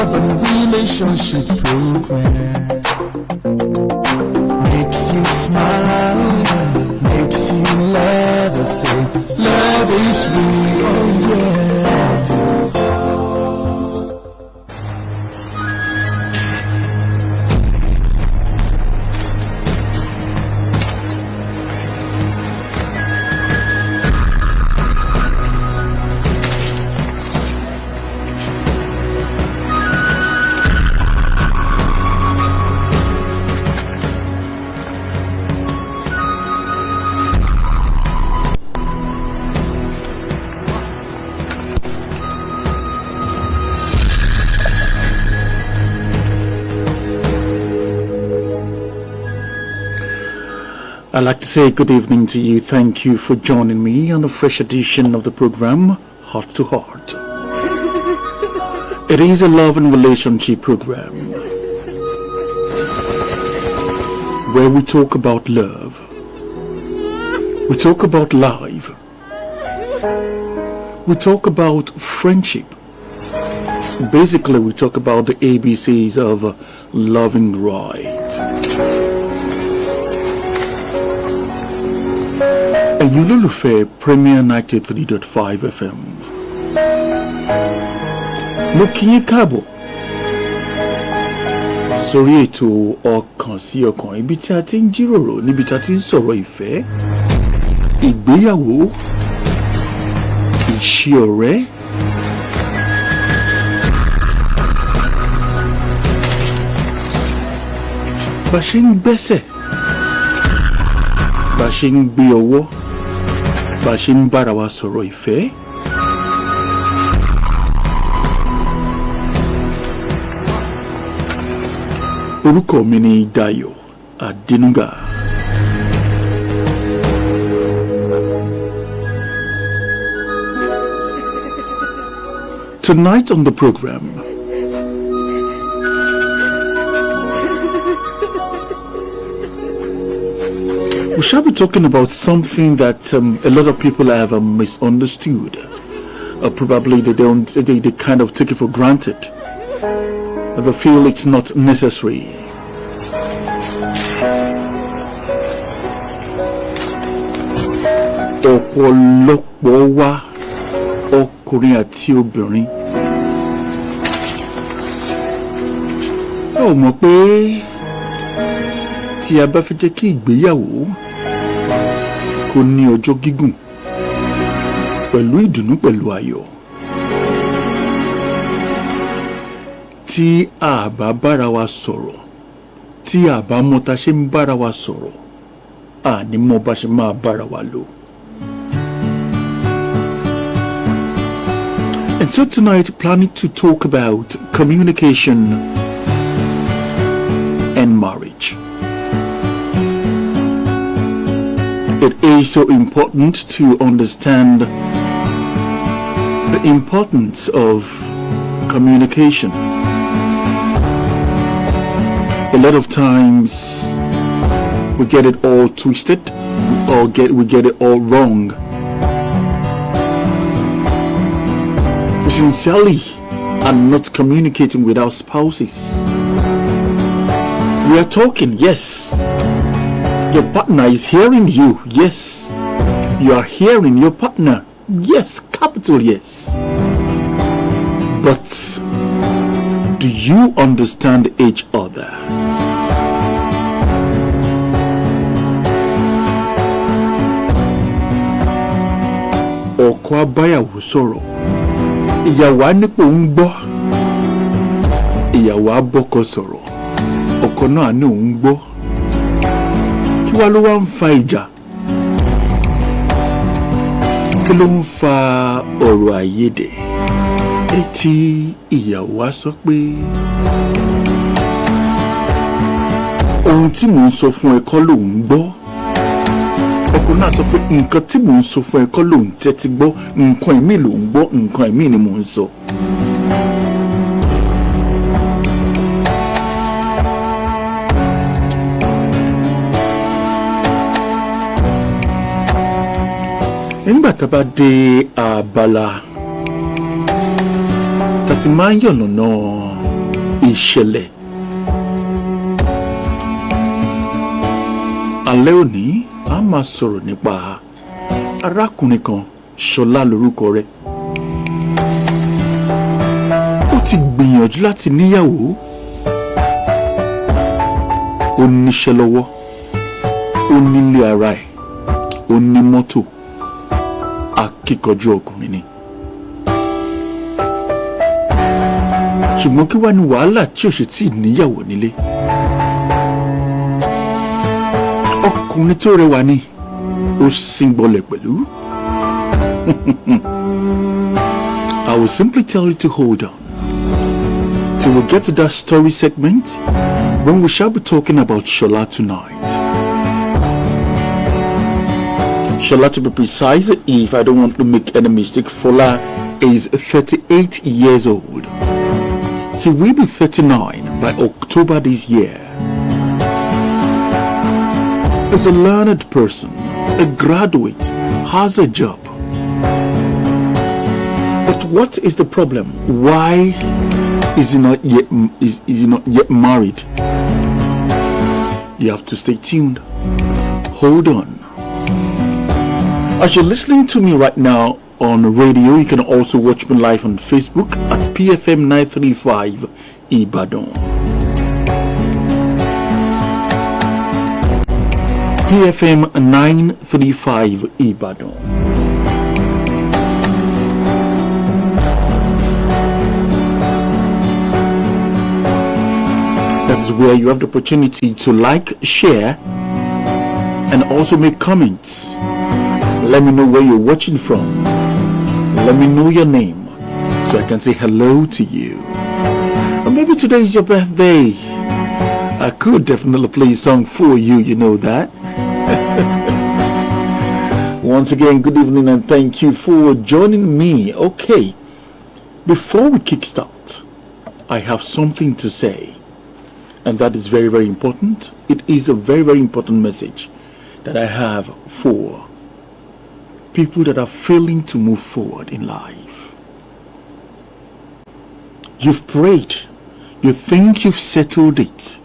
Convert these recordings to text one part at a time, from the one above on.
love and relationship program. Makes you smile, makes you laugh and say, love is real, oh yeah. I'd like to say good evening to you. Thank you for joining me on a fresh edition of the program, Heart to Heart. It is a love and relationship program where we talk about love, we talk about life, we talk about friendship. Basically, we talk about the ABCs of loving right. Ẹ̀yin olólùfẹ́ Premier 93.5 FM. Mo kí yín káàbọ̀ sórí ètò ọkàn sí ọkàn, ibi tí a ti ń jíròrò, níbi tí a ti ń sọ̀rọ̀ ìfẹ́, ìgbéyàwó, ìṣe ọ̀rẹ́, bá ṣe ń gbẹ́sẹ̀, bá ṣe ń gbé ọwọ́, bá ṣe ń bára wa sọ̀rọ̀ ìfẹ́. Orúkọ mi ni Dayọ̀ Adénúgà. Tonight on the program, we shall be talking about something that a lot of people have misunderstood. Probably they kind of take it for granted. They feel it's not necessary. Ọ̀pọ̀lọpọ̀ wa ọkùnrin àti obìnrin ó mọ̀ pé tí a bá fẹ́ jẹ́ kí ìgbéyàwó kó ní ọjọ́ gígùn pẹ̀lú ìdùnnú pẹ̀lú ayọ̀, tí a bá bára wa sọ̀rọ̀, tí a bá mọ̀ tá ṣe ń bára wa sọ̀rọ̀, a ní mọ̀ bá ṣe máa bára wa lò. And so tonight, planning to talk about communication and marriage. It is so important to understand the importance of communication. A lot of times we get it all twisted, we get it all wrong. We sincerely are not communicating with our spouses. We are talking, yes. Your partner is hearing you, yes. You are hearing your partner, yes, capital yes. But do you understand each other? Ọkọ abáyàwó sọ̀rọ̀, ìyàwó á nípò ń gbọ́, ìyàwó á bọ́kọ sọ̀rọ̀, ọkọ náà ní òun gbọ́. Kí wá ló wá ń fa ìjà? Kí ló ń fa ọ̀rọ̀ àìyedè? Tí ìyàwó á sọ pé ohun tí mò ń sọ fún ẹ kọ́ lòun gbọ́. Ọkọ náà sọ pé nǹkan tí mò ń sọ fún ẹ kọ́ lòun tẹ́tí gbọ́, nǹkan ẹ̀mí lòun gbọ́, nǹkan ẹ̀mí ni mò ń sọ. Nígbà tá a bá dé abala tá ti máa ń yànnàná ìṣẹ̀lẹ̀. Alẹ́ òní a máa sọ̀rọ̀ nípa arákùnrin kan, Ṣọlá lórúkọ rẹ̀. Ó ti gbìyànjú láti níyàwó, ó níṣẹ́ lọ́wọ́, ó nílé ara ẹ̀, ó ní mọ́tò, akíkanjú ọkùnrin ni. Ṣùgbọ́n kí wá ní wàhálà tí ò ṣe tí ì níyàwó nílé? Ọkùnrin tó rẹwà ni, ó síngbọlẹ̀ pẹ̀lú. I will simply tell you to hold on till we get to that story segment when we shall be talking about Shola tonight. Shola, to be precise, if I don't want to make any mistake, Fola is 38 years old. He will be 39 by October this year. Is a learned person, a graduate, has a job. But what is the problem? Why is he not yet married? You have to stay tuned. Hold on. As you're listening to me right now on radio, you can also watch me live on Facebook at PFM 935 Ibadan. PFM 935 Ibadan. That's where you have the opportunity to like, share, and also make comments. Let me know where you're watching from. Let me know your name so I can say hello to you. Or maybe today is your birthday. I could definitely play a song for you, you know that. Once again, good evening and thank you for joining me. Okay, before we kickstart, I have something to say, and that is very, very important. It is a very, very important message that I have for people that are failing to move forward in life. You've prayed, you think you've settled it,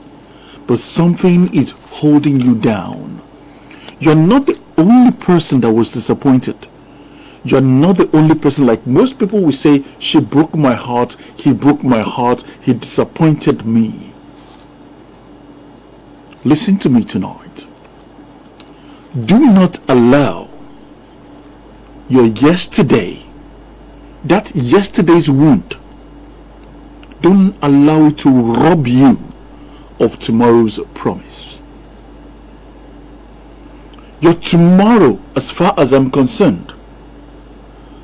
but something is holding you down. You're not the only person that was disappointed. You're not the only person. Like most people will say, she broke my heart, he broke my heart, he disappointed me. Listen to me tonight. Do not allow your yesterday, that yesterday's wound, don't allow it to rob you of tomorrow's promise. Your tomorrow, as far as I'm concerned,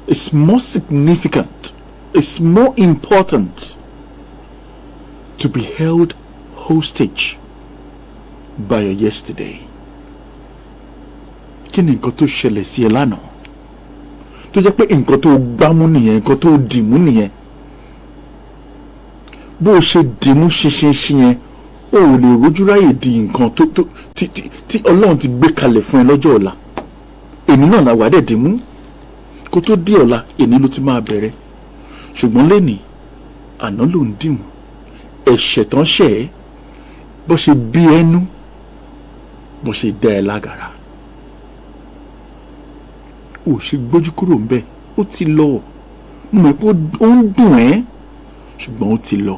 is more significant, is more important to be held hostage by your yesterday. Kí ni nǹkan tó ṣẹlẹ̀ sí ẹ lánàá? Tó jẹ́ pé nǹkan tó gbámú nìyẹn, nǹkan tó dìmú nìyẹn. Bó o ṣe dìmú ṣinṣin yẹn, o ò lè rojú ráyè di nǹkan tí Ọlọ́run ti gbé kalẹ̀ fún ẹ lọ́jọ́ ọ̀la. Èmi náà la wà dẹ̀ dìmú. Kó tó dé ọ̀la, èmi ló ti máa bẹ̀rẹ̀. Ṣùgbọ́n lénìí, àná ló ń dìmú. Ẹ̀ṣẹ̀ tán ṣẹ̀ ẹ́, bó ṣe bí ẹnu, bó ṣe dá ẹ lágara. Ó ṣe gbójú kúrò ńbẹ̀, ó ti lọ. Mo mọ̀ pé ó ń dùn ẹ́, ṣùgbọ́n ó ti lọ.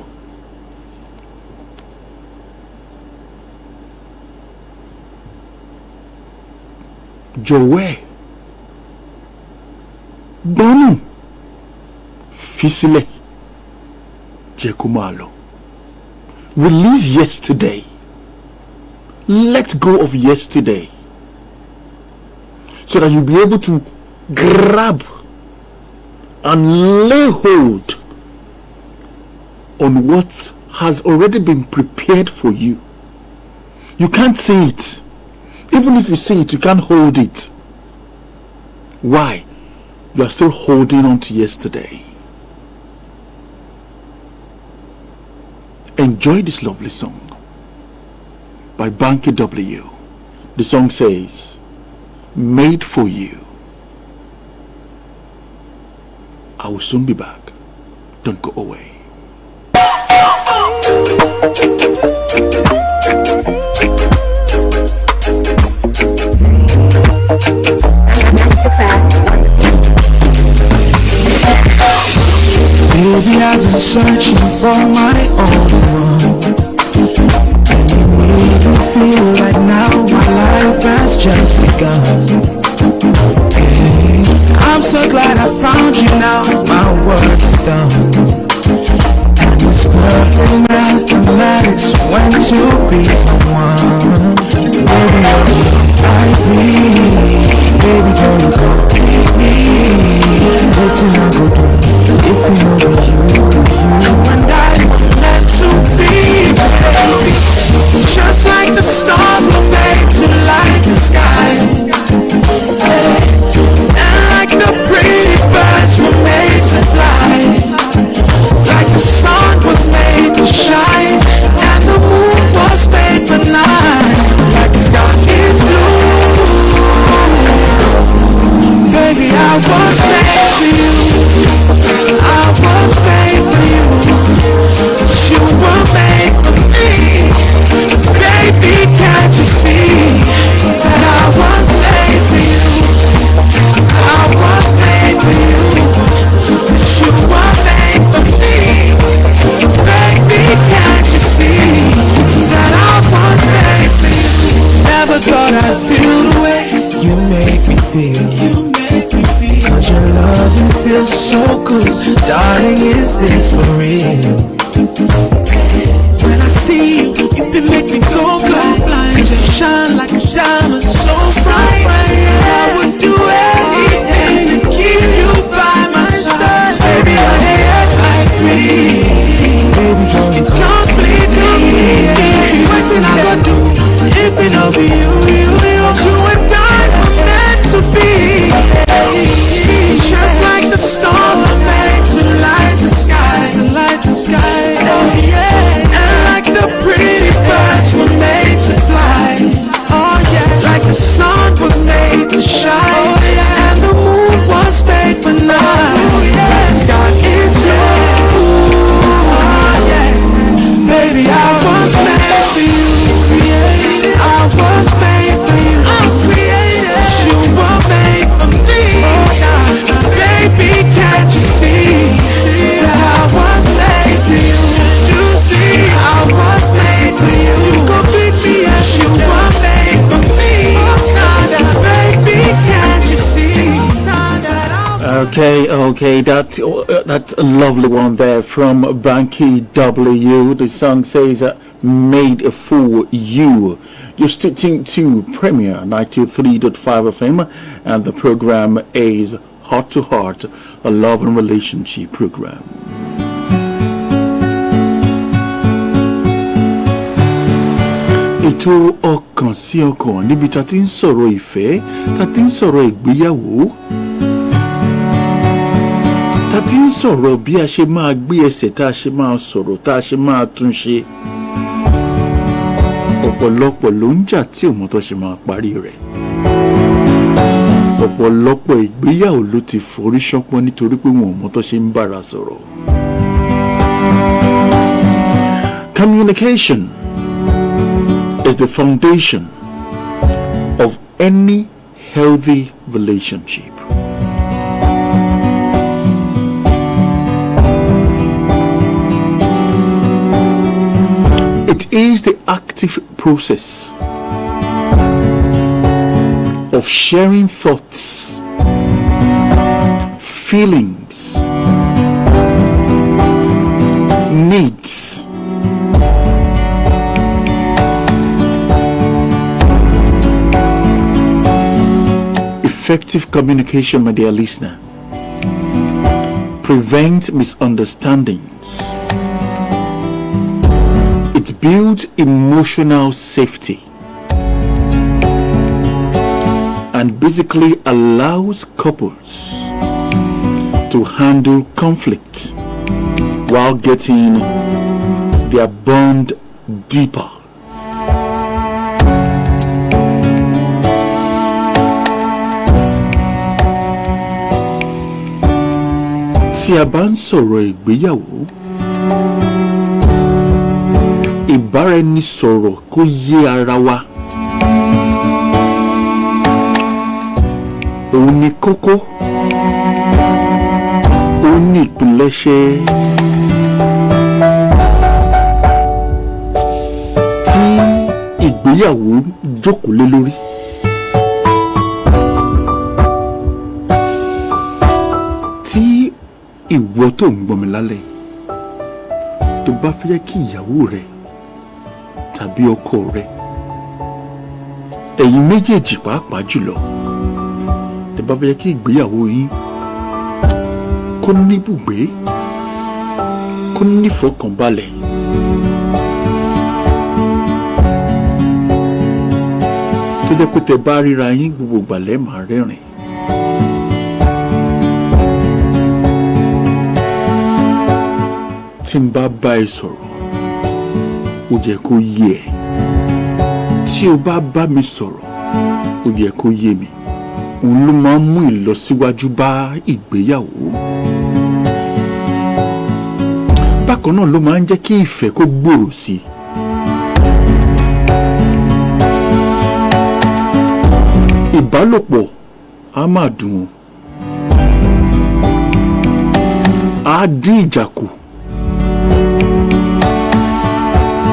Jọ̀wọ́ ẹ̀ gbọ́nù fi sílẹ̀ jẹ́ kó máa lọ. Release yesterday. Let go of yesterday so that you'll be able to grab and lay hold on what has already been prepared for you. You can't see it. Even if you see it, you can't hold it. Why? You are still holding on to yesterday. Enjoy this lovely song by Banky W. The song says, Made for You. I will soon be back. Don't go away. Baby, I've been searching for my only one, and you make me feel like now my life has just begun. Hey, I'm so glad I found you now, my work is done. And it's perfect mathematics when two be one. Baby, I agree. Baby, girl, you complete me. Waiting I go do if you know be you and I were meant to be, baby. Just like the stars were made to light the skies, and like the pretty birds were made to fly, like the sun was made to shine, and the moon was made for night, like the sky is blue. Baby, I was made for you. I was made for you. You were made for me. Baby, can't you see that I was made for you? I was made for you. You were made for me. Baby, can't you see that I was made for you? Never thought I'd feel the way you make me feel. Cause your loving feels so good, darling, is this for real? When I see you, you make me go blind. You shine like a diamond, so bright. I would do anything to keep you by my side. Baby, I agree. Baby, you complete me. What's I gonna do if it don't be you? You and I were meant to be. Just like the stars were made to light the sky, oh yeah. And like the pretty birds were made to fly, oh yeah. Like the sun was made to shine, oh yeah. And the moon was made for night, oh yeah. The sky is blue, oh yeah. Baby, I was made for you, I was made for you, you were made for me, oh yeah. Baby, can't you see that I was made for you? You see, I was made for you. You complete me as you were made for me. Baby, can't you see that I was... Okay, that's a lovely one there from Banky W. The song says, made for you. You're sticking to Premier 93.5 FM, and the program is Heart to Heart, a love and relationship program. Ètò ọkàn sí ọkàn níbi tá ti ń sọ̀rọ̀ ìfẹ́, tá ti ń sọ̀rọ̀ ìgbéyàwó, tá ti ń sọ̀rọ̀ bí a ṣe máa gbé ẹsẹ̀, tá a ṣe máa sọ̀rọ̀, tá a ṣe máa tún ṣe. Ọ̀pọ̀lọpọ̀ ló ń jà tí ò mọ̀ tó ṣe máa parí rẹ̀. Ọ̀pọ̀lọpọ̀ ìgbéyàwó ló ti forí ṣánpọ́n nítorí pé wọn ò mọ̀ tó ṣe ń bára sọ̀rọ̀. Communication is the foundation of any healthy relationship. It is the active process of sharing thoughts, feelings, needs, effective communication, my dear listener, prevents misunderstandings. It builds emotional safety and basically allows couples to handle conflict while getting their bond deeper. Tí a bá ń sọ̀rọ̀ ìgbéyàwó, ìbáraẹnisọ̀rọ̀ kó yé ara wa òun ni kókó òun ni ìpilẹ̀ṣẹ̀ tí ìgbéyàwó jókòó lé lórí. Tí ìwọ tó ń gbọ́ mi lálẹ́ tó bá fẹ́ kí ìyàwó rẹ tàbí ọkọ rẹ ẹ̀yin méjèèjì pàápàá jùlọ tó bá fẹ́ kí ìgbéyàwó yín kó níbùgbé kó nífọ̀kànbalẹ̀ tó jẹ́ pé tẹ́ bá ríra yín gbogbo ìgbà lẹ́ máa rẹ́rìn. Tí n bá bá ẹ sọ̀rọ̀ ó jẹ́ kó yé ẹ tí o bá bá mi sọ̀rọ̀ ó yẹ kó yé mi òun ló máa ń mú ìlọsíwájú bá ìgbéyàwó bákan náà ló máa ń jẹ́ kí ìfẹ́ kó gbòòrò sí i. Ìbálòpọ̀ á máa dùn ún á dín ìjà kù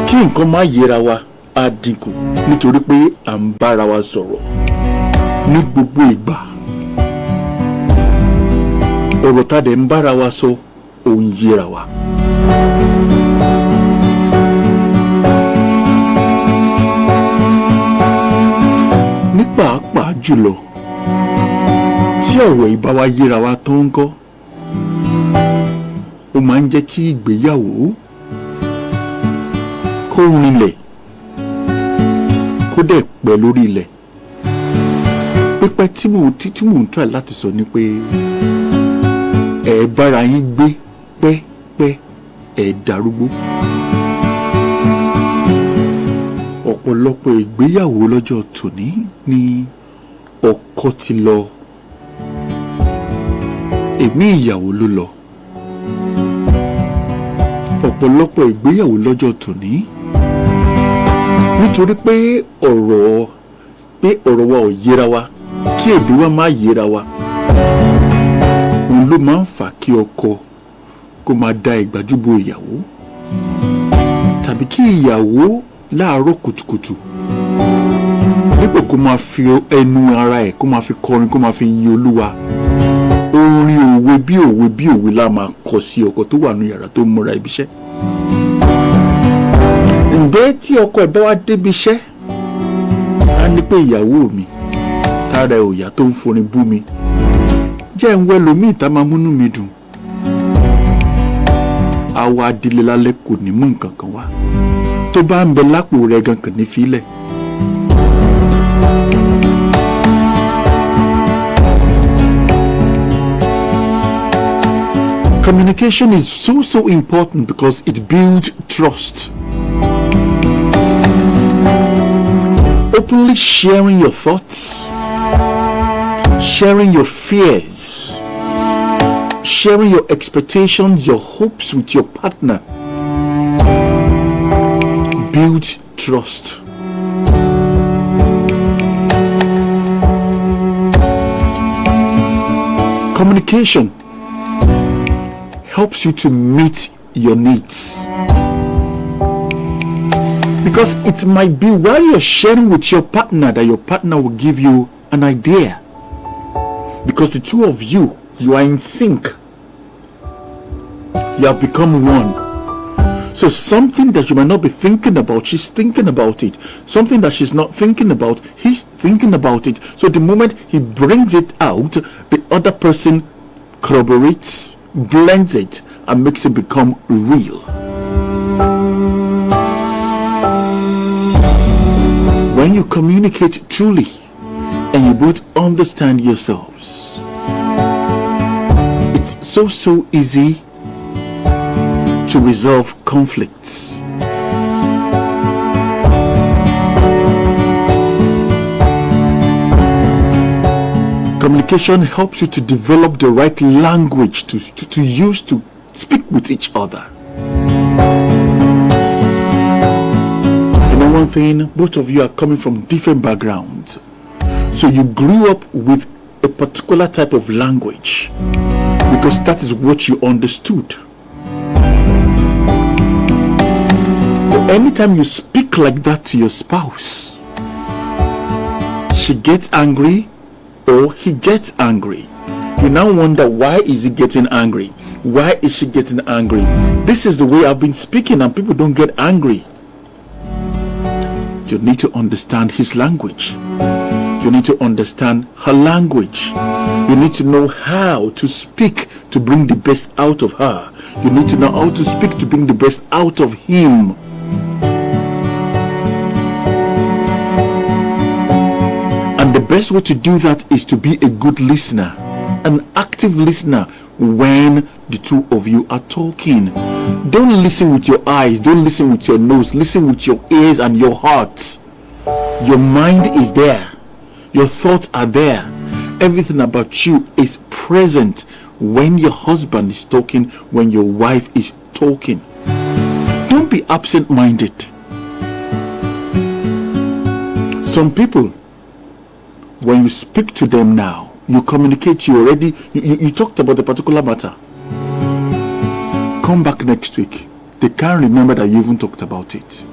kí nǹkan má yẹra wa á dínkù nítorí pé à ń bára wa sọ̀rọ̀ ní gbogbo ìgbà ọ̀rọ̀ tá a dẹ̀ ń bára wa sọ òun yẹra wa. ní pàápàá jùlọ tí ọ̀rọ̀ ìbá wa yẹra wa tó ń gọ́ ó máa ń jẹ́ kí ìgbéyàwó kó rinlẹ̀ kó dẹ̀ pẹ́ lórí ilẹ̀. Pípẹ́ tí mò ń try láti sọ ni pé ẹ bára yín gbé pẹ́pẹ́ ẹ darúgbó. Ọ̀pọ̀lọpọ̀ ìgbéyàwó lọ́jọ́ tòní ni ọkọ ti lọ ẹ̀mí ìyàwó ló lọ. Ọ̀pọ̀lọpọ̀ ìgbéyàwó lọ́jọ́ tòní nítorí pé ọ̀rọ̀ wa ò yéra wa kí èdè wa má yéra wa òun ló máa ń fà kí ọkọ kó máa da ìgbájúbọ ìyàwó tàbí kí ìyàwó láàárọ̀ kùtùkùtù dípò kó máa fi ẹnu ara ẹ̀ kó máa fi kọrin kó máa fi yin Olúwa orin òwe bí òwe la máa kọ sí ọkọ tó wà ní yàrá tó ń múra ibiṣẹ́. Ǹjẹ́ tí ọkọ ẹ̀ bá wá débi iṣẹ́ á ní pé ìyàwó mi tára ẹ̀ òyà tó ń forin bú mi jẹ́ ń wẹ́ lómi ìta máa múnú mi dùn. Àwa adìlẹ̀ lálẹ́ kò ní mú nǹkan kan wá tó bá ń bẹ lápò rẹ̀ gan kàn ní fílẹ̀. Communication is so important because it builds trust. Openly sharing your thoughts, sharing your fears, sharing your expectations, your hopes with your partner builds trust. Communication helps you to meet your needs. Because it might be while you're sharing with your partner that your partner will give you an idea. Because the two of you are in sync. You have become one. So something that you might not be thinking about, she's thinking about it. Something that she's not thinking about, he's thinking about it. So the moment he brings it out, the other person corroborates, blends it, and makes it become real. When you communicate truly and you both understand yourselves, it's so easy to resolve conflicts. Communication helps you to develop the right language to use to speak with each other. thing, both of you are coming from different backgrounds. So you grew up with a particular type of language because that is what you understood. But anytime you speak like that to your spouse, she gets angry or he gets angry. You now wonder, why is he getting angry? Why is she getting angry? This is the way I've been speaking and people don't get angry. You need to understand his language. You need to understand her language. You need to know how to speak to bring the best out of her. You need to know how to speak to bring the best out of him. And the best way to do that is to be a good listener, an active listener when the two of you are talking. Don't listen with your eyes, don't listen with your nose, listen with your ears and your heart. Your mind is there. Your thoughts are there. Everything about you is present when your husband is talking, when your wife is talking. Don't be absent-minded. Some people, when you speak to them now, you communicate, you talked about a particular matter. Come back next week. They can't remember that you even talked about it.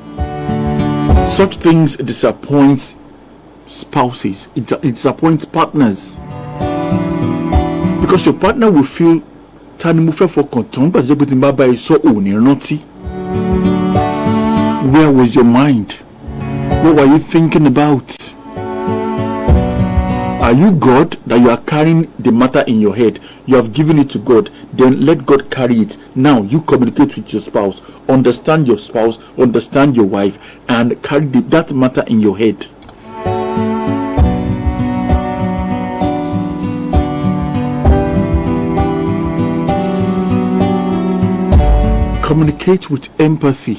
Such things disappoint spouses, it disappoints partners, because your partner will feel where was your mind? What were you thinking about? Are you God that you are carrying the matter in your head? You have given it to God, then let God carry it. Now you communicate with your spouse, understand your spouse, understand your wife, and carry that matter in your head. Communicate with empathy.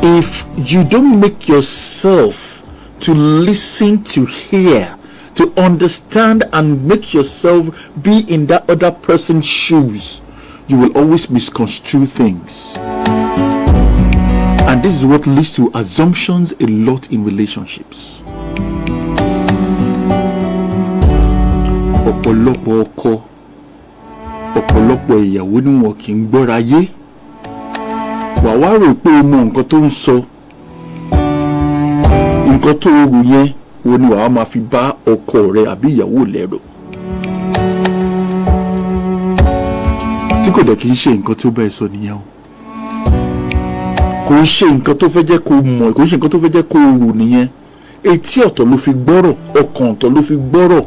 If you don't make yourself to listen, to hear, to understand, and make yourself be in that other person's shoes, you will always misconstrue things. And this is what leads to assumptions a lot in relationships. Ọ̀pọ̀lọpọ̀ ọkọ, ọ̀pọ̀lọpọ̀ ìyàwó ni wọn kì í gbọ́ráyé. Wà wá rò pé o mọ nǹkan tó ń sọ. Nǹkan tó rò yẹn wo ni wàá máa fi bá ọkọ rẹ àbí ìyàwó lẹ́rọ̀. Tí kò dẹ̀ kì í ṣe nǹkan tó bẹ́ẹ̀ sọ nìyẹn o. Kò ń ṣe nǹkan tó fẹ́ jẹ́ kó mọ̀, kò ń ṣe nǹkan tó fẹ́ jẹ́ kó rò nìyẹn. Etí ọ̀tọ̀ ló fi gbọ́rọ̀, ọkàn ọ̀tọ̀ ló fi gbọ́rọ̀.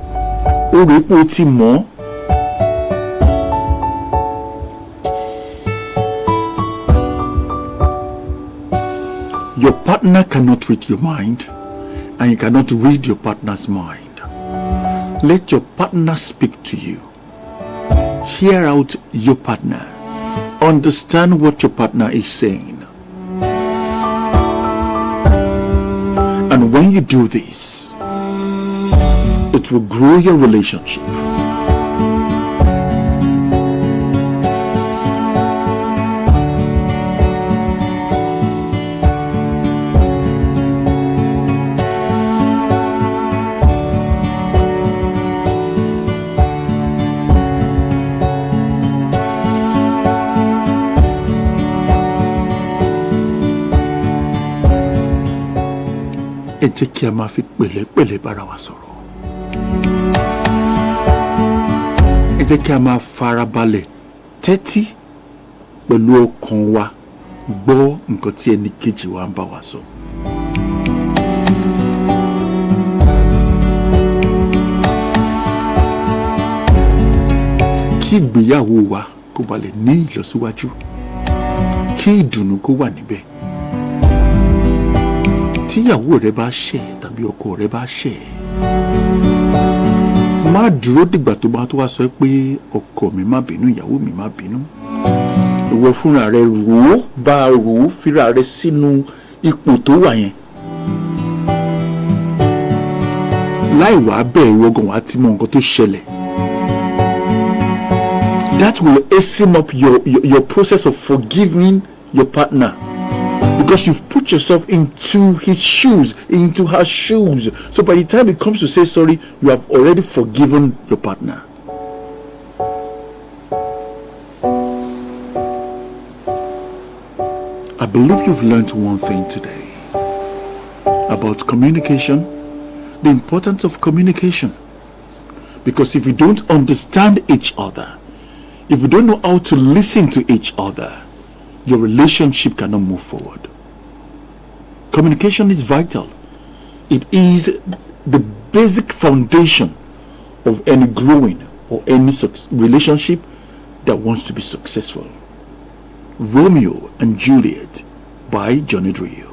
Ó rò pé o ti mọ̀. Your partner cannot read your mind, and you cannot read your partner's mind. Let your partner speak to you. Hear out your partner. Understand what your partner is saying. And when you do this, it will grow your relationship. Ẹ jẹ́ kí a máa fi pẹ̀lẹ́pẹ̀lẹ́ bára wa sọ̀rọ̀. Ẹ jẹ́ kí a máa farabalẹ̀ tẹ́tí pẹ̀lú ọkàn wa gbọ́ nǹkan tí ẹni kejì wa ń bá wa sọ. Kí ìgbéyàwó wa kó ba lè ní ìlọsíwájú, kí ìdùnnú kó wà níbẹ̀. Tíyàwó rẹ bá ṣẹ̀ tàbí ọkọ rẹ bá ṣẹ̀, má dúró dìgbà tó bá tó wá sọ pé ọkọ mi má bínú, ìyàwó mi má bínú. Ìwọ fúnra rẹ rò ó, bá a rò ó, fira rẹ sínú ipò tó wà yẹn. Láì wá bẹ́ẹ̀ ìwọ gan wá ti mọ nǹkan tó ṣẹlẹ̀. that will hasten up your process of forgiving your partner, because you've put yourself into his shoes, into her shoes. So by the time it comes to say sorry, you have already forgiven your partner. I believe you've learned one thing today about communication, the importance of communication. Because if you don't understand each other, if you don't know how to listen to each other, your relationship cannot move forward. Communication is vital. It is the basic foundation of any growing or any relationship that wants to be successful. Romeo and Juliet by Johnny Drille.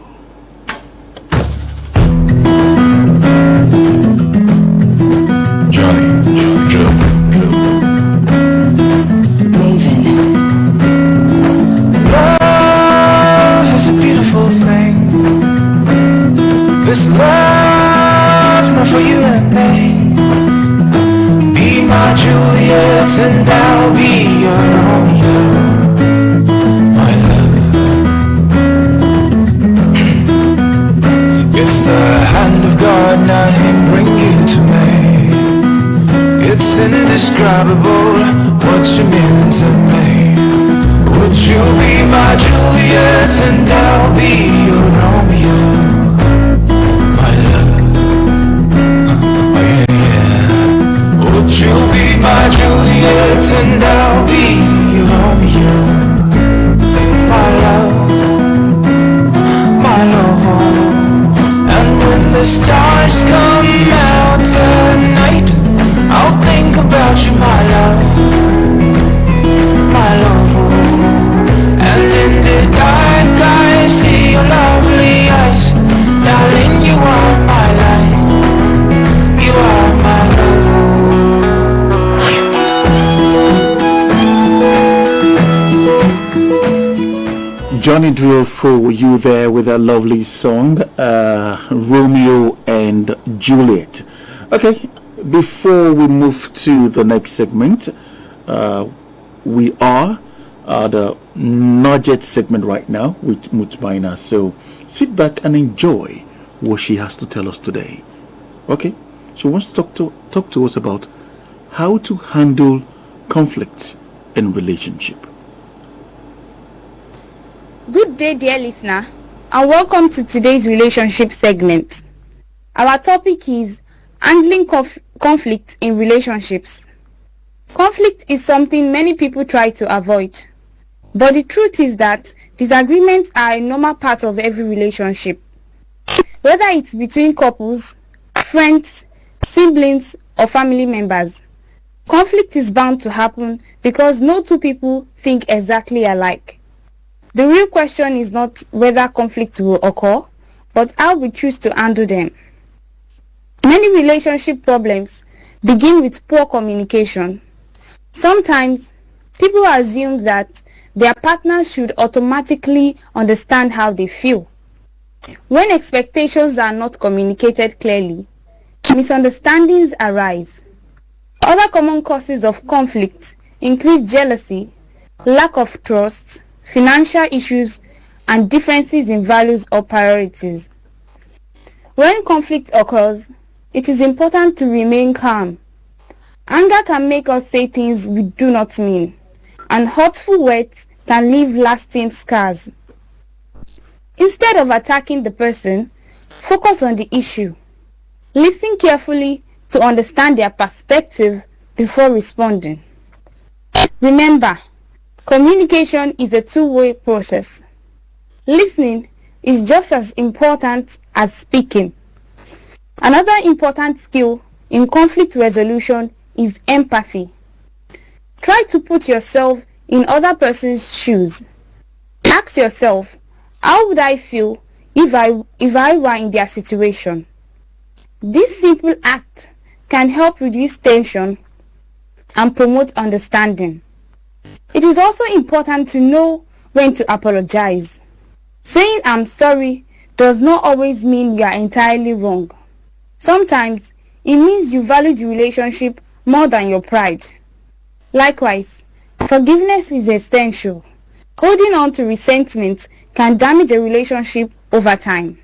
Johnny Drille. Love is a beautiful thing. This love's not for you and me. Be my Juliet and I'll be your Romeo. My love. It's the hand of God, now Him bring you to me. It's indescribable what you mean to me. Would you be my Juliet and I'll be your Romeo? My love, oh yeah, yeah. Would you be my Juliet and I'll be your Romeo? My love, my love. And when the stars come out tonight, I'll think about you, my love, my love. And in the dark I see your lovely eyes. Darling, you are my light. You are my love. Johnny Drille for you there with a lovely song, Romeo and Juliet. Okay, before we move to the next segment, we are the Nugget segment right now with Mutmaina. So sit back and enjoy what she has to tell us today. Okay, she wants to talk to us about how to handle conflicts in relationship. Good day, dear listener, and welcome to today's relationship segment. Our topic is handling conflict in relationships. Conflict is something many people try to avoid. But the truth is that disagreements are a normal part of every relationship. Whether it's between couples, friends, siblings, or family members, conflict is bound to happen because no two people think exactly alike. The real question is not whether conflict will occur, but how we choose to handle them. Many relationship problems begin with poor communication. Sometimes, people assume that their partners should automatically understand how they feel. When expectations are not communicated clearly, misunderstandings arise. Other common causes of conflict include jealousy, lack of trust, financial issues, and differences in values or priorities. When conflict occurs, it is important to remain calm. Anger can make us say things we do not mean, and hurtful words can leave lasting scars. Instead of attacking the person, focus on the issue. Listen carefully to understand their perspective before responding. Remember, communication is a two-way process. Listening is just as important as speaking. Another important skill in conflict resolution is empathy. Try to put yourself in other person's shoes. Ask yourself, how would I feel if I were in their situation? This simple act can help reduce tension and promote understanding. It is also important to know when to apologize. Saying I'm sorry does not always mean you are entirely wrong. Sometimes it means you value the relationship more than your pride. Likewise, Forgiveness is essential. Holding on to resentment can damage a relationship over time.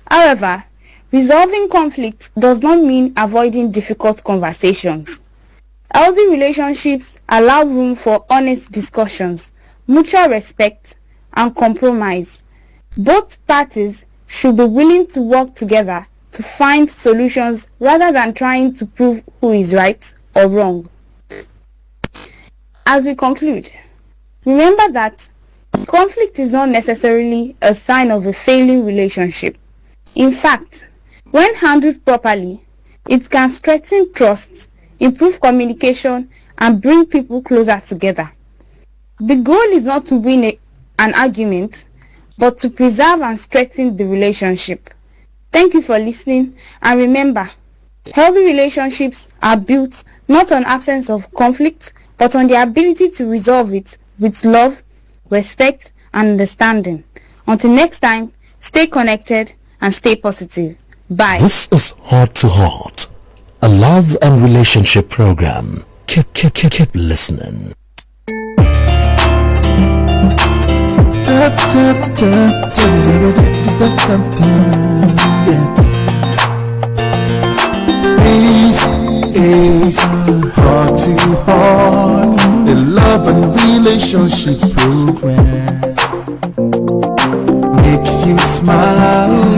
However, resolving conflict does not mean avoiding difficult conversations. Healthy relationships allow room for honest discussions, mutual respect, and compromise. Both parties should be willing to work together to find solutions rather than trying to prove who is right or wrong. As we conclude, remember that conflict is not necessarily a sign of a failing relationship. In fact, when handled properly, it can strengthen trust, improve communication, and bring people closer together. The goal is not to win an argument, but to preserve and strengthen the relationship. Thank you for listening, and remember, healthy relationships are built not on absence of conflict, but on the ability to resolve it with love, respect, and understanding. Until next time, stay connected and stay positive. Bye. This is Heart to Heart, a love and relationship program. Keep listening. This is Heart to Heart, the love and relationship program. Makes you smile,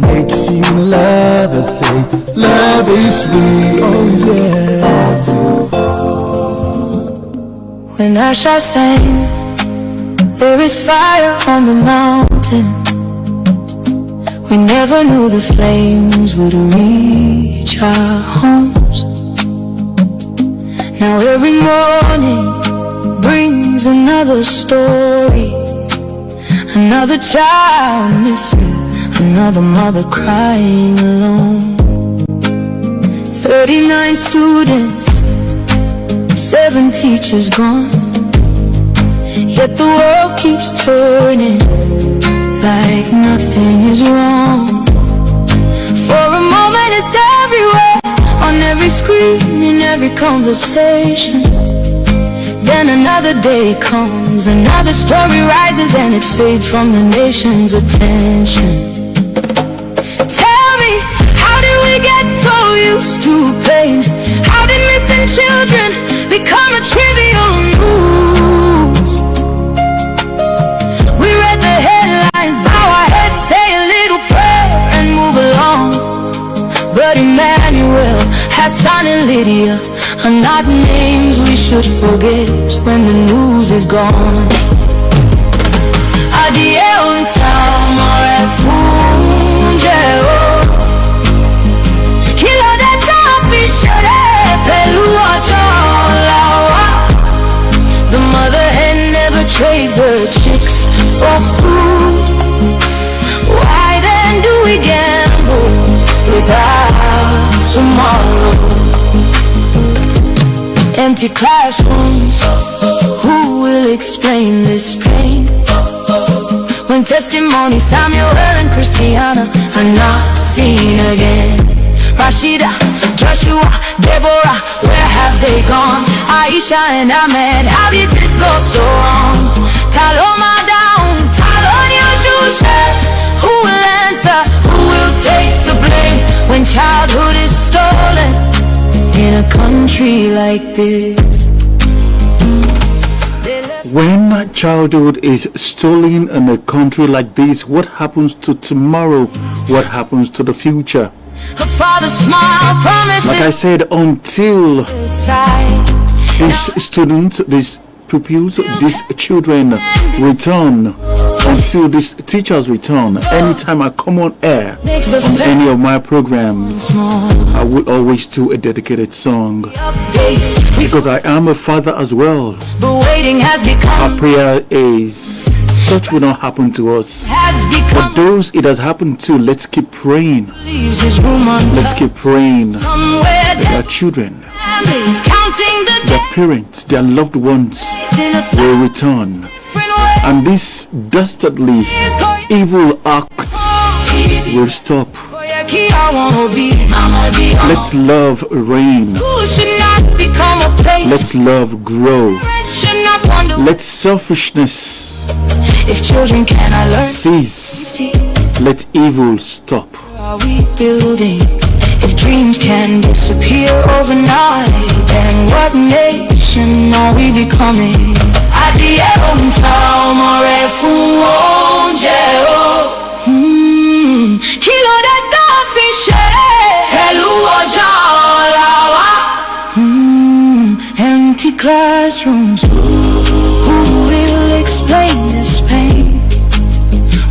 makes you laugh, and say love is real. Oh yeah. Heart to Heart. When I shall sing, there is fire on the mountain. We never knew the flames would reach our homes. Now every morning brings another story, another child missing, another mother crying alone. 39 students, 7 teachers gone, yet the world keeps turning like nothing is wrong. For a moment it's everywhere, on every screen, in every conversation. Then another day comes, another story rises, and it fades from the nation's attention. Tell me, how did we get so used to pain? How did missing children become a trivial news? We read the headlines, bow our heads, say a little prayer, and move along. But Emmanuel, Hassan and Lydia are not names we should forget when the news is gone. Adie un t'amore fungeo, kilo de tafishere pelu lawa. The mother hen never trades her chicks for food. Why then do we gamble without tomorrow? Empty classrooms, who will explain this pain? When testimony, Samuel and Christiana are not seen again. Rashida, Joshua, Deborah, where have they gone? Aisha and Ahmed, how did this go so wrong? Taloma down, Talonia Jusha, who will answer, who will take the blame when childhood is stolen in a country like this? When childhood is stolen in a country like this, what happens to tomorrow? What happens to the future? Her father's smile promises. Like I said, until these students, these pupils, these children return, until these teachers return, anytime I come on air on any of my programs, I will always do a dedicated song, because I am a father as well. Our prayer is such will not happen to us, but those it has happened to, let's keep praying. Let's keep praying that their children, their parents, their loved ones will return, and this dastardly evil act will stop. Let love reign. Let love grow. Let selfishness cease. Let evil stop. Are we building? If dreams can disappear overnight, then what nation are we becoming? Adìẹ ń ta ọmọ rẹ̀ fún oúnjẹ o. Kí ló dé tá a fi ṣe pẹ̀lú ọjọ́ ọ̀la wa? Empty classrooms. Who will explain this pain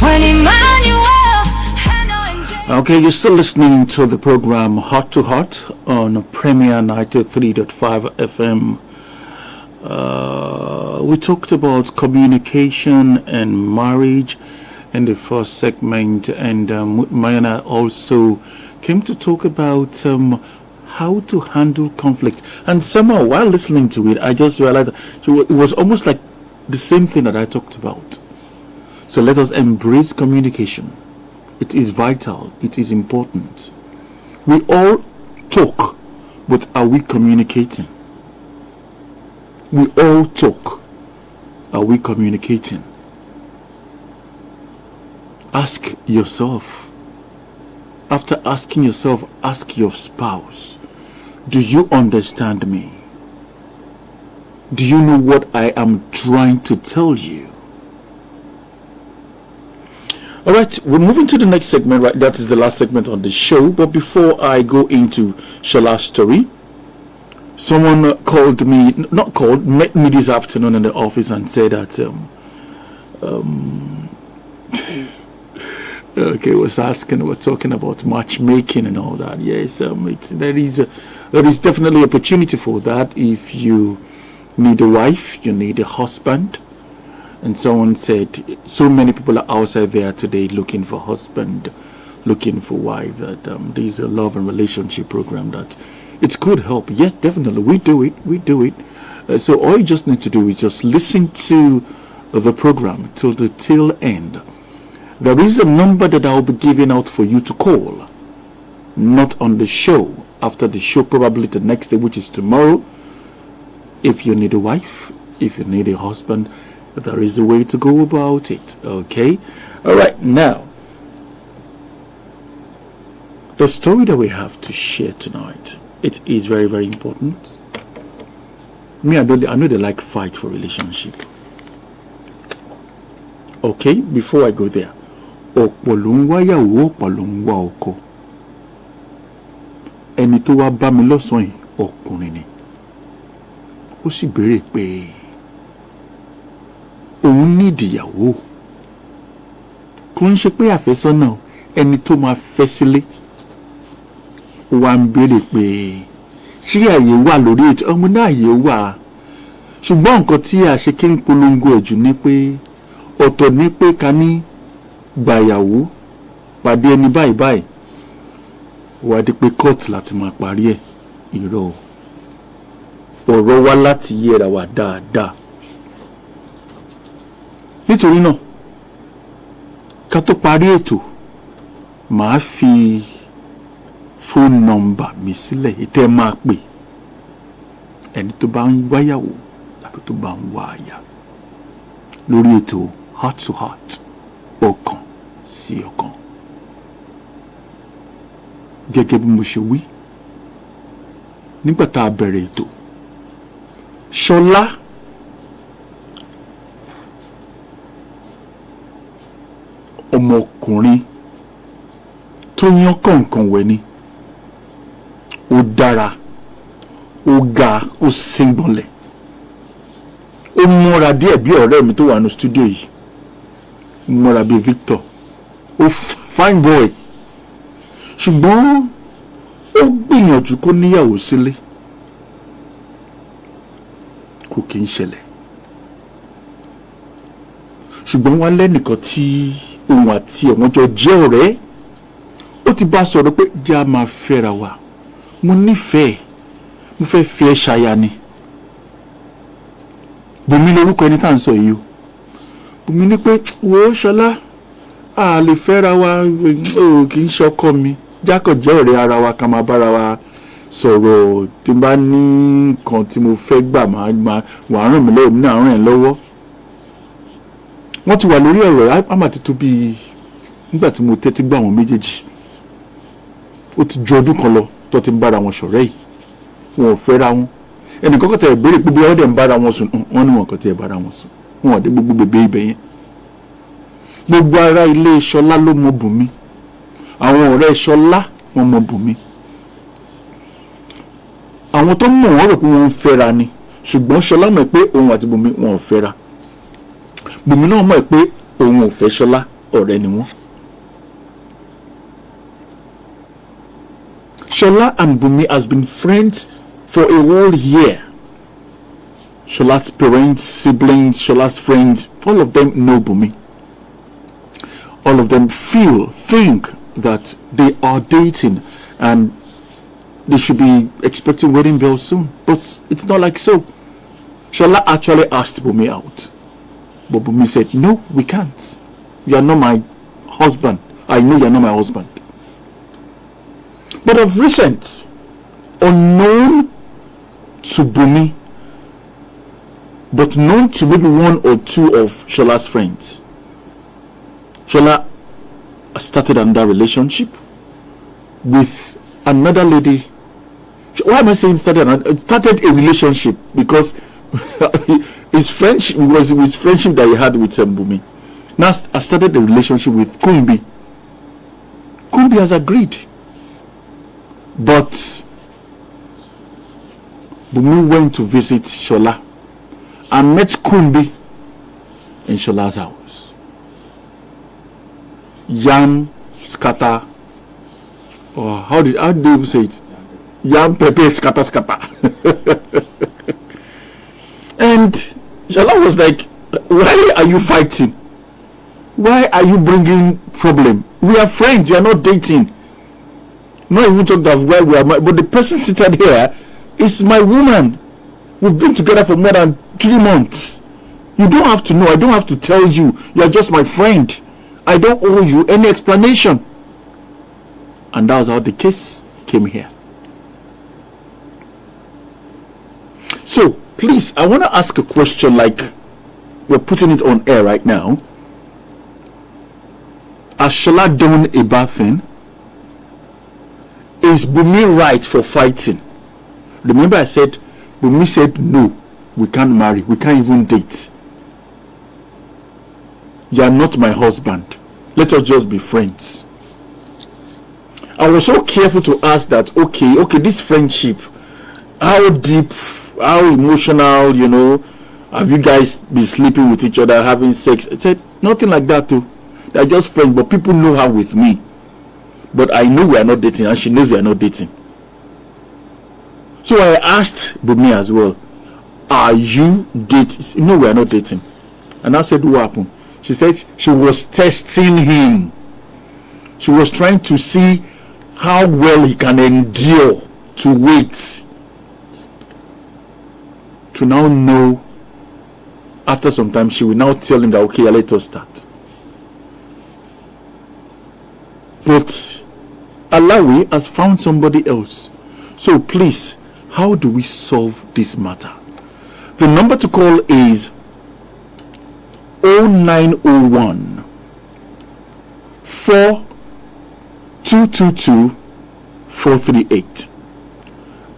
when Emmanuel? Okay, you're still listening to the program Heart to Heart on Premier 93.5 FM. We talked about communication and marriage in the first segment, and Mayana also came to talk about how to handle conflict. And somehow, while listening to it, I just realized it was almost like the same thing that I talked about. So let us embrace communication. It is vital. It is important. We all talk, but are we communicating? We all talk. Are we communicating? Ask yourself. After asking yourself, ask your spouse. Do you understand me? Do you know what I am trying to tell you? Alright, we're moving to the next segment, right? That is the last segment on the show. But before I go into Shala's story, someone met me this afternoon in the office and said that okay, we're talking about matchmaking and all that. Yes, there is definitely opportunity for that. If you need a wife, you need a husband. And someone said, so many people are outside there today looking for husband, looking for wife. That there's a love and relationship program that it could help. Yeah, definitely, we do it. So all you just need to do is just listen to the program till the tail end. There is a number that I'll be giving out for you to call, not on the show. After the show, probably the next day, which is tomorrow. If you need a wife, if you need a husband, there is a way to go about it. Okay, all right. Now, the story that we have to share tonight, it is very, very important. Me, I know they like fight for relationship. Okay, before I go there, ẹni tó wá bá mi lọ́sàn-án yìí ọkùnrin ni, ó sì béèrè pé òun ní ìdìyàwó, kò ń ṣe pé àfẹ́sọ́nà, ẹni tó máa fẹ́ sílé. Ó wá ń béèrè pé ṣé àyè wà lórí ètò. Ọmọ náà àyè wà, ṣùgbọ́n nǹkan tí a ṣe kí n polongo ẹ̀jù ni pé ọ̀tọ̀ ní pé ká ní gbàyàwó pàdé ẹni báyìí báyìí wá di pé court láti máa parí ẹ̀. Irọ́ ọ̀rọ̀ wá láti yẹra wà dáadáa. Nítorí náà ká tó parí ètò, màá fi phone number mi sílẹ̀ ìtẹ́ máa pè ẹni tó bá ń wáyàwó tàbí tó bá ń wá aya lórí ètò Heart to Heart, ọkàn sí ọkàn. Gẹ́gẹ́ bí mo ṣe wí nígbà tá a bẹ̀rẹ̀ ètò, Ṣọlá ọmọkùnrin tó yán kọ̀ọ̀kan wẹ̀ ni, ó dára, ó ga, ó síngbọnlẹ̀, ó múra díẹ̀ bí ọ̀rẹ́ mi tó wà ní studio yìí, ó múra bí Victor, ó fine boy, ṣùgbọ́n ó gbìyànjú kó níyàwó sílé, kò kí ń ṣẹlẹ̀. Ṣùgbọ́n wá lẹ́nìkan tí òun àti ẹ̀wọ̀n jọ jẹ́ ọ̀rẹ́, ó ti bá sọ̀rọ̀ pé jẹ́ a máa fẹ́ra wa, mo nífẹ̀ẹ́, mo fẹ́ fi ẹ́ ṣaya ni. Bùnmi lórúkọ ẹni tá à ń sọ yìí o. Bùnmi ní pé wo Ṣọlá, a lè fẹ́ra wa, kì í ṣe ọkọ mi. jákọ̀ jẹ́ ọ̀rẹ́ ara wa ká máa bára wa sọ̀rọ̀ tí n bá ní nǹkan tí mo fẹ́ gbà máa wà ràn mí lọ́wọ́ mi náà ràn ẹ́ lọ́wọ́. Wọ́n ti wà lórí ọ̀rọ̀ àmà ti tó bíi nígbà tí mo tẹ́tí gbà wọ́n méjèèjì ó ti ju ọdún kan lọ tó ti ń bára wọn ṣọ̀rẹ́ yìí wọn ò fẹ́ra wọn ẹnìkan kọ́tà ìbéèrè pé bí wọ́n dẹ̀ ń bára wọn sùn wọ́n ní wọn kàn ti ẹ̀ bára wọn sùn wọn ò dé gbogbo bèbè ibẹ̀ yẹn. Gbogbo ará ilé Ṣọlá ló mọ Bùnmi àwọn ọ̀rẹ́ Ṣọlá wọn mọ Bùnmi àwọn tó mọ̀ wọ́n rò pé wọ́n ń fẹ́ra ni ṣùgbọ́n Ṣọlá mọ̀ pé òun àti Bùnmi wọn ò fẹ́ra Bùnmi náà mọ̀ pé òun ò fẹ́ Ṣọlá ọ̀rẹ́ ni wọ́n. Ṣọlá and Bùnmi has been friends for a whole year. Ṣọlá's parents, siblings, Ṣọlá's friends, all of them know Bùnmi. All of them think that they are dating and they should be expecting wedding bells soon. But it's not like so. Ṣọlá actually asked Bùnmi out. But Bùnmi said, no, we can't. You are not my husband. I know you are not my husband. But of recent, unknown to Bùnmi, but known to maybe one or two of Ṣọlá's friends, Ṣọlá started another relationship with another lady. Why am I saying started a relationship? Because his friendship was his friendship that he had with Bùnmi. Now I started a relationship with Kumbi. Kumbi has agreed. But Bùnmi went to visit Ṣọlá and met Kumbi in Ṣọlá's house. Yam scatter, or how do you say it? Yam pepper scatter. And Ṣọlá was like, why are you fighting? Why are you bringing problem? We are friends, we are not dating. Not even talk of where we are, but the person seated here is my woman. We've been together for more than 3 months. You don't have to know. I don't have to tell you. You are just my friend. I don't owe you any explanation. And that was how the case came here. So, please, I want to ask a question like we're putting it on air right now. Has Ṣọlá done a bad thing? Is Bùnmi right for fighting? Remember I said, Bùnmi said, no, we can't marry, we can't even date. You are not my husband. Let us just be friends. I was so careful to ask that, okay, this friendship, how deep, how emotional, have you guys been sleeping with each other, having sex? I said, nothing like that too. They're just friends, but people know her with me. But I know we are not dating and she knows we are not dating. So I asked Bùnmi as well, are you dating? No, we are not dating. And I said, what happened? She said she was testing him. She was trying to see how well he can endure to wait. To now know, after some time, she will now tell him that, okay, let us start. But Alawi has found somebody else. So please, how do we solve this matter? The number to call is 0901 4222 438.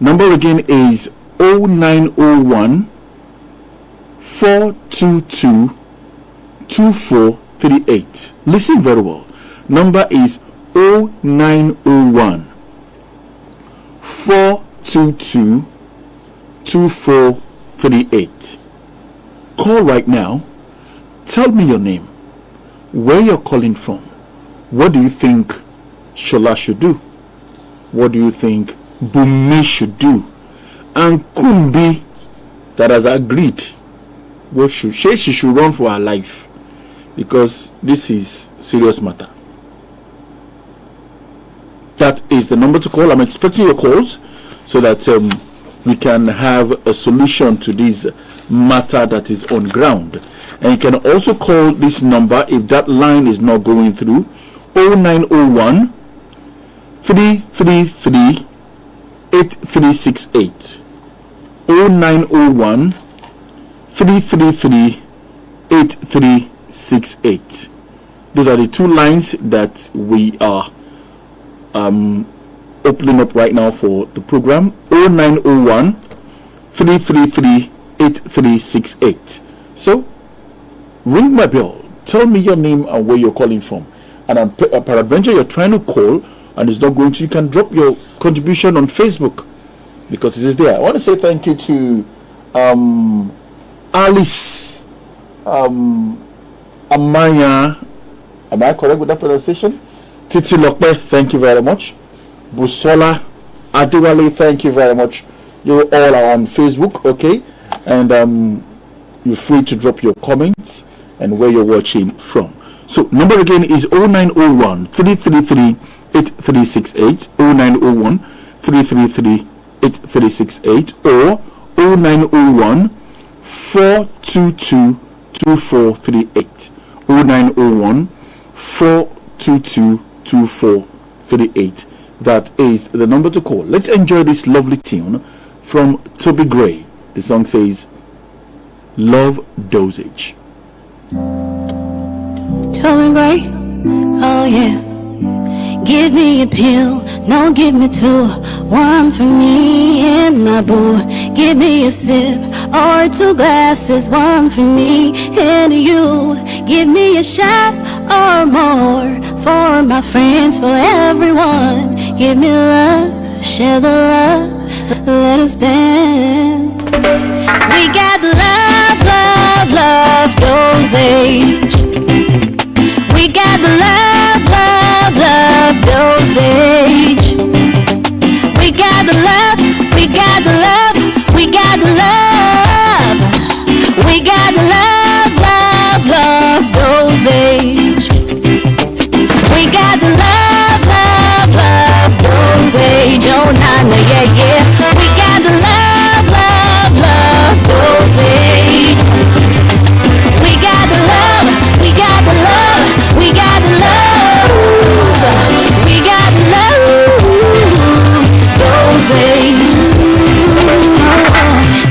Number again is 0901 422 2438. Listen very well. Number is 0901 422 2438. Call right now. Tell me your name, where you're calling from. What do you think Ṣọlá should do? What do you think Bùnmi should do? And Kumbi that has agreed, she should run for her life, because this is serious matter. That is the number to call. I'm expecting your calls so that we can have a solution to this matter that is on ground. And you can also call this number if that line is not going through, 0901 333 8368. 0901 333 8368. Those are the two lines that we are opening up right now for the program. 0901 333 8368. So ring my bell, tell me your name and where you're calling from, and peradventure you're trying to call and it's not going to, you can drop your contribution on Facebook because it is there. I want to say thank you to Alice Amaya, am I correct with that pronunciation? Titi Lokbe, thank you very much. Busola Adiwale, thank you very much. You all are on Facebook, okay? And you're free to drop your comments and where you're watching from. So number again is 0901 333 8368, 0901 333 8368, or 0901 422 2438, 0901 422 2438. That is the number to call. Let's enjoy this lovely tune from Toby Gray. The song says Love Dosage. Toby Gray, oh yeah. Give me a pill, no give me two. One for me and my boo. Give me a sip or 2 glasses. One for me and you. Give me a shot or more. For my friends, for everyone. Give me love, share the love, let us dance. We got love, love, love dosage. We got the love, love, love dosage. We got the love, we got the love, we got the love. We got the love, love, love dosage. We got the love, love, love dosage. Oh, nana, yeah, yeah. We got the love, love, love dosage. We got the love, we got the love, we got the love. We got the love dosage.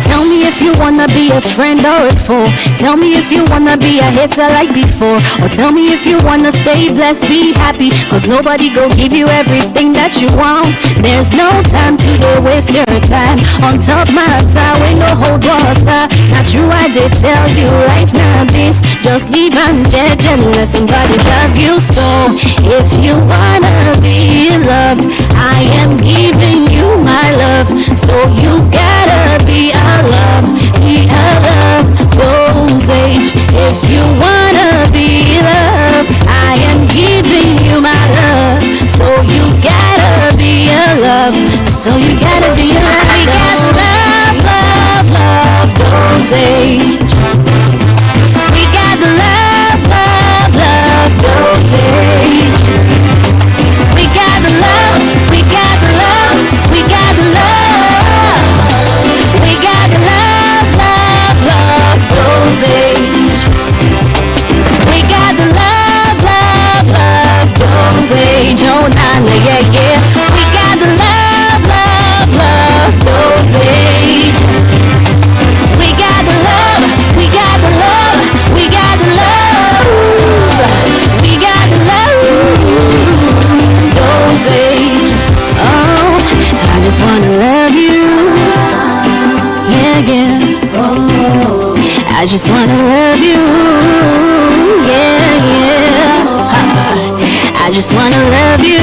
Tell me if you wanna be a friend or a foe. Tell me if you wanna be a hater like before. Or tell me if you wanna stay blessed, be happy. Cause nobody go give you everything that you want. There's no time to go waste your time on top matter with no hold water. Not true, I did tell you right now this. Just leave and judge and let somebody love you. So if you wanna be loved, I am giving you my love. So you gotta be a love, be a love dosage. If you wanna be loved, I am giving you my love. So you gotta be a love. So you gotta be a love. We got love, love, love dosage. We got the love, love, love dosage. We got the love, we got the love, we got the love. We got the love, love, love dosage. We got the love, love, love dosage. Oh, nana, yeah, yeah. We got the love, love, love dosage. We got the love, we got the love, we got the love. We got the love dosage. Oh, I just wanna love you. Yeah, yeah. Oh, I just wanna love you. Yeah, yeah. I just wanna love you,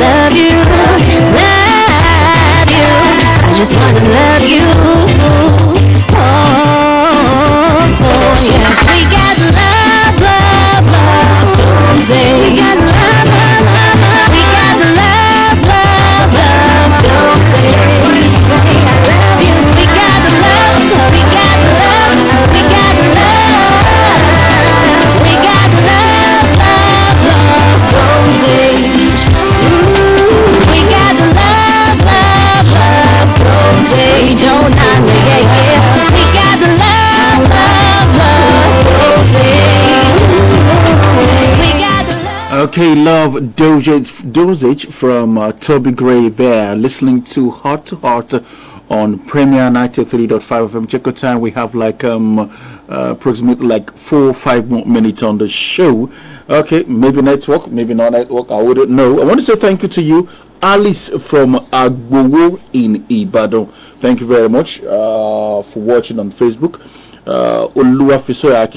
love you, love you. I just wanna love you. Oh, oh yeah. We got love, love, love dosage. We got love, love, love, love. We got love, love, love dosage. I love you. We got the love, we got the love, we got the love. We got the love, love, love dosage. We got the love, love, love dosage. Oh, nana, yeah, yeah. Okay, love dosage from Toby Gray there, listening to Heart to Heart on Premier 93.5 FM. Check out time. We have like approximately like 4 or 5 more minutes on the show. Okay, maybe network, maybe not network. I wouldn't know. I want to say thank you to you, Alice from Agbowo in Ibadan. Thank you very much for watching on Facebook. Oluwafisayo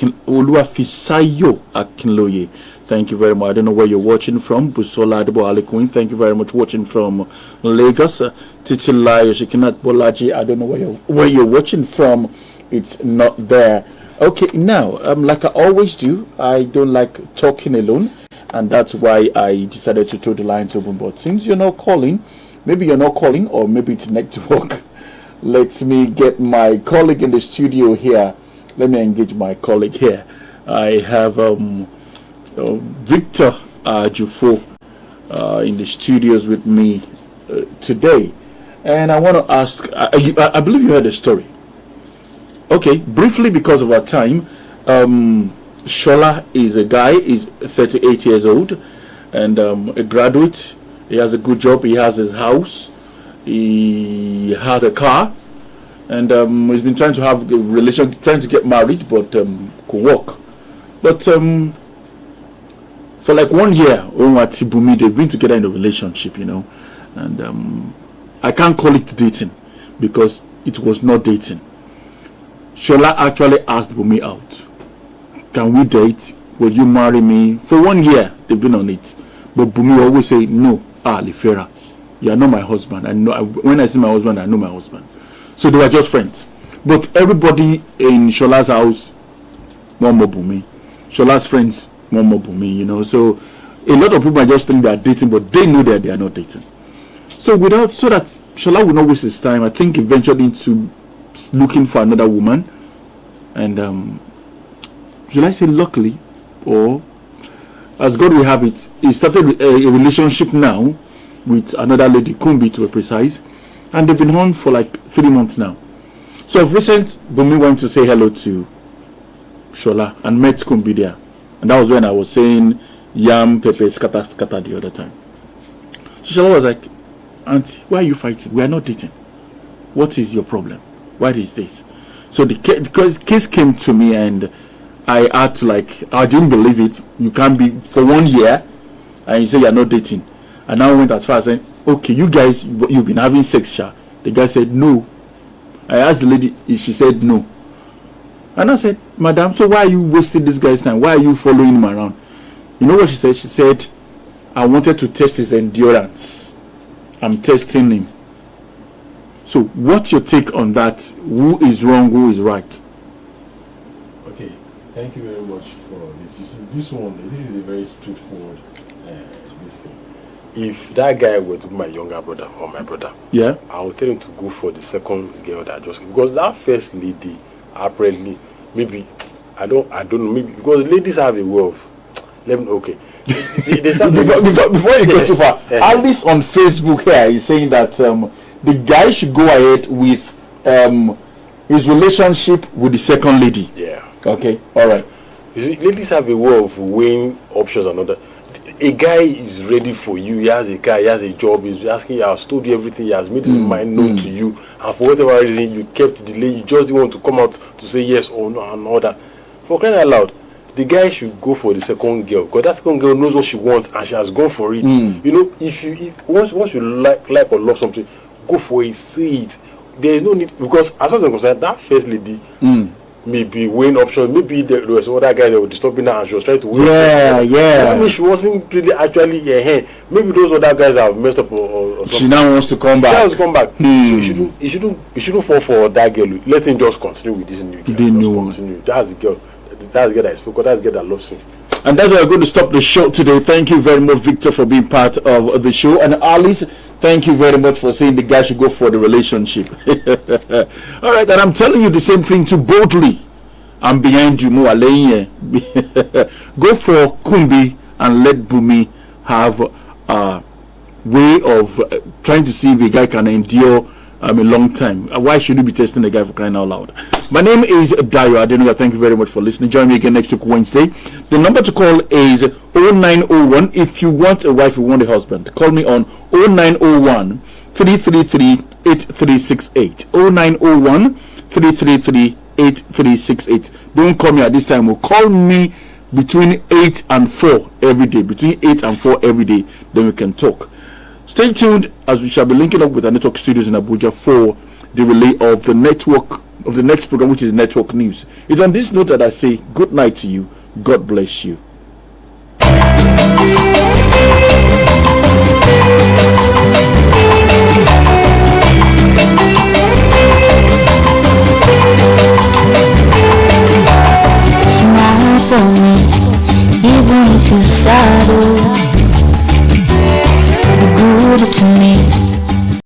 Akinloye. Thank you very much. I don't know where you're watching from. Busola Adebo Alekuin. Thank you very much watching from Lagos. Titilayo Shikinat Bolaji. I don't know where you're watching from. It's not there. Okay, now, like I always do, I don't like talking alone, and that's why I decided to throw the lines open. But since you're not calling, maybe you're not calling, or maybe it's network. Let me get my colleague in the studio here. Let me engage my colleague here. I have Victor Jufo in the studios with me today, and I want to ask. I believe you heard the story. Okay, briefly because of our time. Shola is a guy. He's 38 years old, and a graduate. He has a good job. He has his house. He has a car, and he's been trying to have a relation, trying to get married, but could work. But for like 1 year, Tibumi, they've been together in a relationship, and I can't call it dating because it was not dating. Shola actually asked Bumi out. Can we date? Will you marry me? For 1 year, they've been on it, but Bumi always say no. Lifera. You are not my husband. I know. When I see my husband, I know my husband. So they were just friends. But everybody in Shola's house, Momo Bumi. Shola's friends, Momo Bumi. So a lot of people are just think they are dating, but they know that they are not dating. So that Shola will not waste his time, I think eventually into looking for another woman. And should I say luckily, or as God will have it, he started a relationship now with another lady, Kumbi to be precise, and they've been on for like 3 months now. So of recent, Bumi went to say hello to Shola and met Kumbi there, and that was when I was saying yam, pepper, scatter the other time. So Shola was like, Auntie, why are you fighting? We are not dating. What is your problem? Why is this? So the case came to me, and I had to I didn't believe it. You can't be for 1 year, and you say you're not dating. And I went as far as saying, okay, you guys, you've been having sex, Sha. The guy said no. I asked the lady, she said no. And I said, Madam, so why are you wasting this guy's time? Why are you following him around? You know what she said? She said, I wanted to test his endurance. I'm testing him. So what's your take on that? Who is wrong? Who is right? Okay, thank you very much for this. You see, this is a very straightforward this thing. If that guy were to be my younger brother or my brother, yeah, I would tell him to go for the second girl that just, because that first lady apparently maybe I don't know, maybe because ladies have a way of okay. They before you go too far, Alice on Facebook here is saying that the guy should go ahead with his relationship with the second lady. Yeah. Okay. All right. You see, ladies have a way of weighing options and other. A guy is ready for you. He has a car. He has a job. He's asking you. Has told you everything. He has made his mind known to you. And for whatever reason, you kept delaying. You just didn't want to come out to say yes or no and all that. For crying out loud, the guy should go for the second girl, because that second girl knows what she wants and she has gone for it. If once you like or love something, go for it, say it. There is no need, because as far as I'm concerned, that first lady may be weighing options. Maybe there was some other guy that was disturbing her and she was trying to weigh. Yeah. I mean, she wasn't really actually maybe those other guys have messed up or something. She now wants to come back. So you shouldn't fall for that girl. Let him just continue with this new girl. Continue. That's the girl that is focused. That's the girl that loves him. And that's why we're going to stop the show today. Thank you very much, Victor, for being part of the show. And Alice, thank you very much for saying the guy should go for the relationship. All right, and I'm telling you the same thing too, boldly. I'm behind you, Mo Aleye. Go for Kumbi and let Bumi have a way of trying to see if the guy can endure a long time. Why should you be testing a guy for crying out loud? My name is Dayo Adenuga. Thank you very much for listening. Join me again next week, Wednesday. The number to call is 0901. If you want a wife, you want a husband, call me on 0901 333 8368. 0901 333 8368. Don't call me at this time. Call me between 8 and 4 every day. Between 8 and 4 every day. Then we can talk. Stay tuned as we shall be linking up with our network studios in Abuja for the relay of the network of the next program, which is Network News. It's on this note that I say good night to you. God bless you.